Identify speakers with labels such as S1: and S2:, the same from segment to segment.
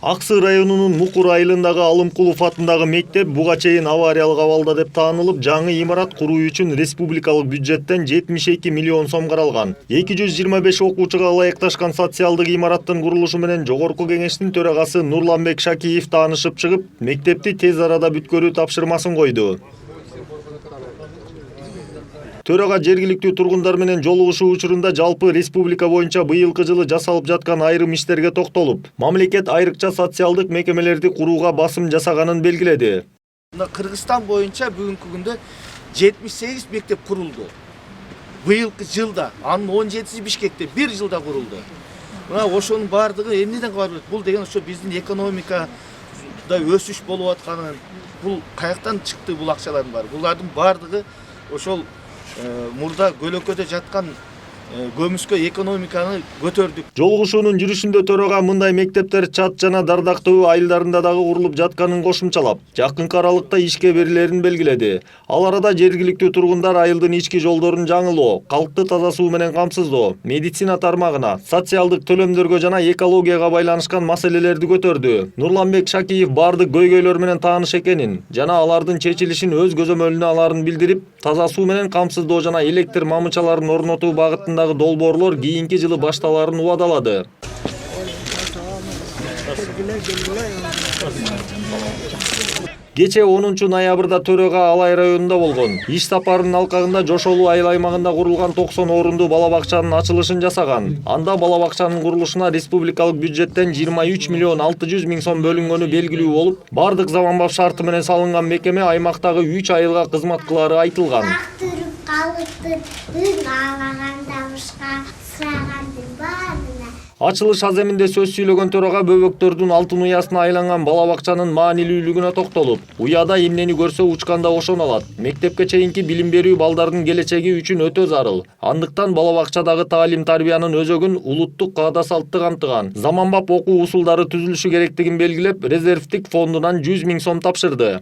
S1: Аксы районунун Мукур айылындагы Алымкулов атындагы мектеп буга чейин авариялык абалда деп таанылып, жаңы имарат куруу үчүн республикалык бюджеттен 72 миллион сом каралган. 225 окуучуга ылайыкташкан социалдык имараттын курулушу менен Жогорку кеңештин төрагасы Нурланбек Шакиев таанышып чыгып, мектепти тез арада бүткөрүү тапшырмасын койду. Төрага жергиликтүү тургундар менен жолугушуу учурунда жалпы республика боюнча быйылкы жылы жасалып жаткан айрым иштерге токтолуп, мамлекет айрыкча социалдык мекемелерди курууга басым жасаганын белгиледи.
S2: Кыргызстан боюнча бүгүнкү күндө 78 мектеп курулду. Быйылкы жылда, анын 17си Бишкекте, бир жылда курулду. Мына ошонун бардыгы эмнеден кабар берет? Бул деген ошо биздин экономикада өсүш болуп атканын, бул каяктан чыкты бул акчалардын баары? Булардын бардыгы ошол мурда көлөкөдө жаткан көмүскө экономиканы көтөрдүк.
S1: Жолугушуунун жүрүшүндө төрага мындай мектептер Чат жана Дардактуу айылдарында дагы курулуп жатканын кошумчалап, жакынкы аралыкта ишке берилерин белгиледи. Ал арада жергиликтүү тургундар айылдын ички жолдорун жаңылоо, калкты таза суу менен камсыздоо, медицина тармагына, социалдык төлөмдөргө жана экологияга байланышкан маселелерди көтөрдү. Нурланбек Шакиев бардык көйгөйлөр менен тааныш экенин жана алардын чечилишин өз көзөмөлүнө аларын билдирип, таза суу менен камсыздоо жана электр мамычаларын орнотуу багытында долбоорлор кийинки жылы башталарын убадалады. Кече 10 ноябрда төрага Алай районунда болгон. Иш сапарынын алкагында Жошолуу айыл аймагында курулган 90 орунду бала бакчанын ачылышын жасаган. Анда бала бакчанын курулушуна республикалык бюджеттен 23 миллион 600 миң сом бөлүнгөнү белгилүү болуп, бардык заманбап шарты менен салынган мекеме аймактагы 3 айылга кызмат кылары айтылган. Ачылыш аземинде сөз сүйлөгөн төрага бөбөктөрдүн алтын уясына айланган бала бакчанын маанилүүлүгүнө токтолуп, уяда эмнени көрсө учканда ошону алат. Мектепке чейинки билим берүү балдардын келечеги үчүн өтө зарыл. Андыктан бала бакчадагы таалим-тарбиянын өзөгүн улуттук каада салттык камтыган. Заманбап окуу усулдары түзүлүшү керектигин белгилеп, резервдик фондунан 100 миң сом тапшырды.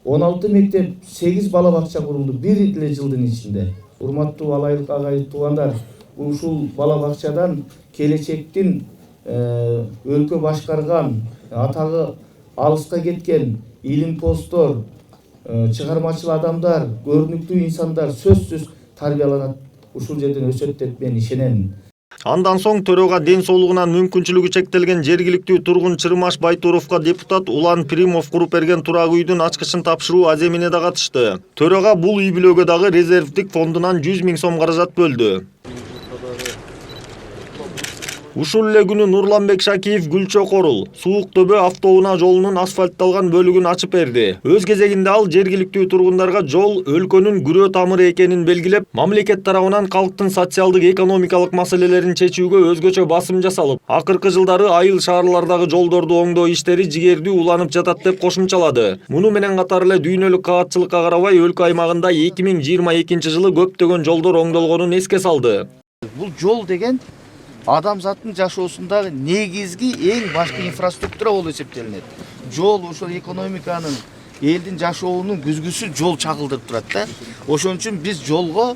S3: 16 мектеп, 8 бала бакча курулду бир эле жылдын ичинде. Урматтуу алайык агай туугандар, ушул бала бакчадан келечектин өлкө башкарган, атагы алыска кеткен илимпоздор, чыгармачыл адамдар, көрүнүктүү инсандар сөзсүз тарбияланат, ушул жерден өсөт деп мен ишенем.
S1: Андан соң төрөгө ден соолугунан мүмкүнчүлүгү чектелген жергиликтүү тургун Чырмаш Байтуровго депутат Улан Примов куруп берген турак үйдүн ачкычын тапшыруу аземине да катышты. Төрөгө бул үй бүлөгө дагы резервдик фондунан 100 миң сом каражат бөлдү. Ушул эле күнү Нурланбек Шакиев Гүлчө Корул Суук Төбө автоунаа жолунун асфальтталган бөлүгүн ачып берди. Өз кезегинде ал жергиликтүү тургундарга жол өлкөнүн күрөө тамыры экенин белгилеп, мамлекет тарабынан калктын социалдык экономикалык маселелерин чечүүгө өзгөчө басым жасалып, акыркы жылдары айыл шаарлардагы жолдорду оңдоо иштери жигердүү уланып жатат деп кошумчалады. Муну менен катар эле дүйнөлүк каатчылыкка карабай өлкө аймагында 2022 жылы көптөгөн жолдор оңдолгонун эске салды.
S2: Бул жол деген адамзаттын жашоосундагы негизги эң башкы инфраструктура болуп эсептелинет. Жол ошол экономиканын, элдин жашоонун күзгүсү жол чагылдырып турат да. Ошон үчүн биз жолго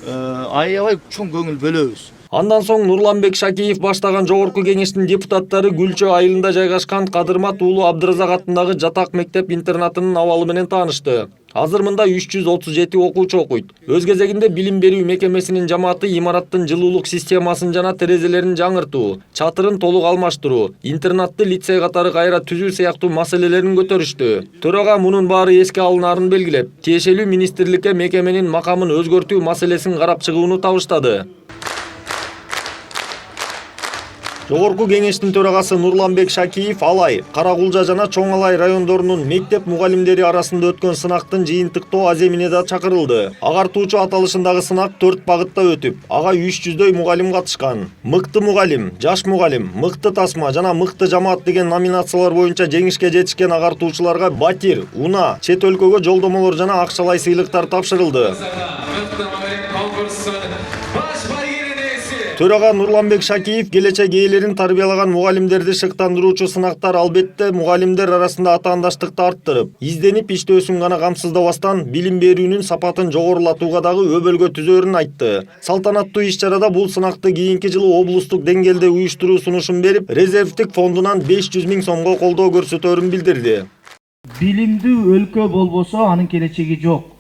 S2: аябай чоң көңүл бөлөбүз.
S1: Андан соң Нурланбек Шакиев баштаган Жогорку кеңештин депутаттары Гүлчө айылында жайгашкан Кадырмат уулу Абдыразак атындагы жатак мектеп-интернатынын абалы менен таанышты. Азыр мында 337 окуучу окуйт. Өз кезегинде билим берүү мекемесинин жамааты имараттын жылуулук системасын жана терезелерин жаңыртуу, чатырын толук алмаштыруу, интернатты лицей катары кайра түзүү сыяктуу маселелерин көтөрүштү. Төрага мунун баары эске алынаарын белгилеп, тиешелүү министрликке мекеменин макамын өзгөртүү маселесин карап чыгууну табыштады. Жогорку кеңештин төрагасы Нурланбек Шакиев Алай, Каракулжа жана Чоң Алай райондорунун мектеп мугалимдери арасында өткөн сынактын жыйынтыктоо аземине да чакырылды. Агартуучу аталышындагы сынак 4 багытта өтүп, ага 300дөй мугалим катышкан. Мыкты мугалим, жаш мугалим, мыкты тасма жана мыкты жамаат деген номинациялар боюнча жеңишке жетишкен агартуучуларга батир, унаа, чет өлкөгө жолдомолор жана акчалай сыйлыктар тапшырылды. Төрага Нурланбек Шакиев келечек ээлерин тарбиялаган мугалимдерди шыктандыруучу сынактар албетте мугалимдер арасында атаандаштыкты арттырып, изденип иштөөсүн гана камсыздабастан билим берүүнүн сапатын жогорулатууга дагы өбөлгө түзөөрүн айтты. Салтанаттуу иш-чарада бул сынакты кийинки жылы облустук деңгээлде уюштуруу сунушун берип, резервдик фондунан 500 000 сомго колдоо көрсөтөөрүн билдирди.
S4: Билимдүү өлкө болбосо анын келечеги жок.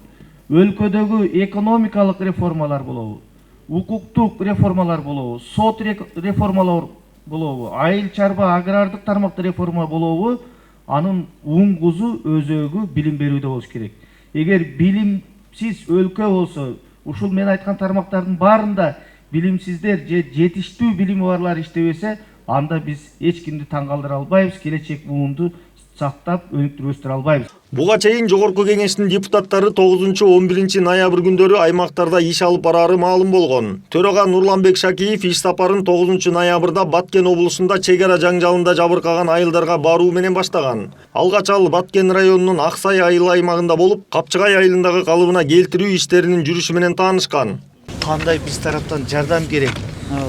S4: Өлкөдөгү экономикалык реформалар болобу, укуктук реформалар болобу, сот реформалар болобу, айыл чарба агрардык тармакта реформа болобу, анын уңгузу өзөгү билим берүүдө болуш керек. Эгер билимсиз өлкө болсо, ушул мен айткан тармактардын баарында билимсиздер же жетиштүү билими барлар иштебесе, анда биз эч кимди таң калтыра албайбыз, келечек буунду сактап, өнүктүрүп өстүрө албайбыз.
S1: Буга чейин Жогорку Кеңештин депутаттары 9-11 ноябрь күндөрү аймактарда иш алып барары маалым болгон. Төрага Нурланбек Шакиев иш сапарын 9 ноябрда Баткен облусунда чек ара жаңжалында жабыркаган айылдарга баруу менен баштаган. Алгач ал Баткен районунун Аксай айыл аймагында болуп, Капчыгай айылындагы калыбына келтирүү иштеринин жүрүшү менен таанышкан.
S2: Кандай биз тараптан жардам керек?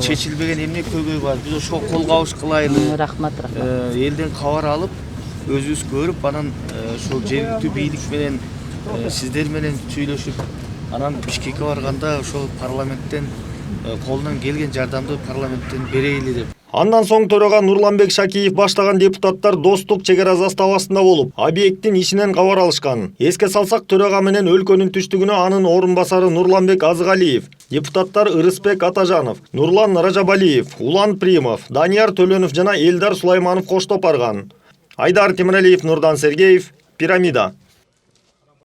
S2: Чечилбеген эмне көйгөй бар? Биз ошого кол кабыш кылайлы.
S5: Рахмат.
S2: Элден кабар алып, өзүбүз көрүп, анан ошол жергиликтүү бийлик менен сиздер менен сүйлөшүп, анан Бишкекке барганда ошол парламенттен колунан келген жардамды парламенттен берейли деп.
S1: Андан соң төрага Нурланбек Шакиев баштаган депутаттар достук чек ара заставасында болуп, объекттин ишинен кабар алышкан. Эске салсак, төрага менен өлкөнүн түштүгүнө анын орун басары Нурланбек Азыгалиев, депутаттар Ырысбек Атажанов, Нурлан Ражабалиев, Улан Примов, Данияр Төлөнов жана Элдар Сулайманов коштоп барган. Айдар Темиралиев, Нурдан Сергеев, Пирамида.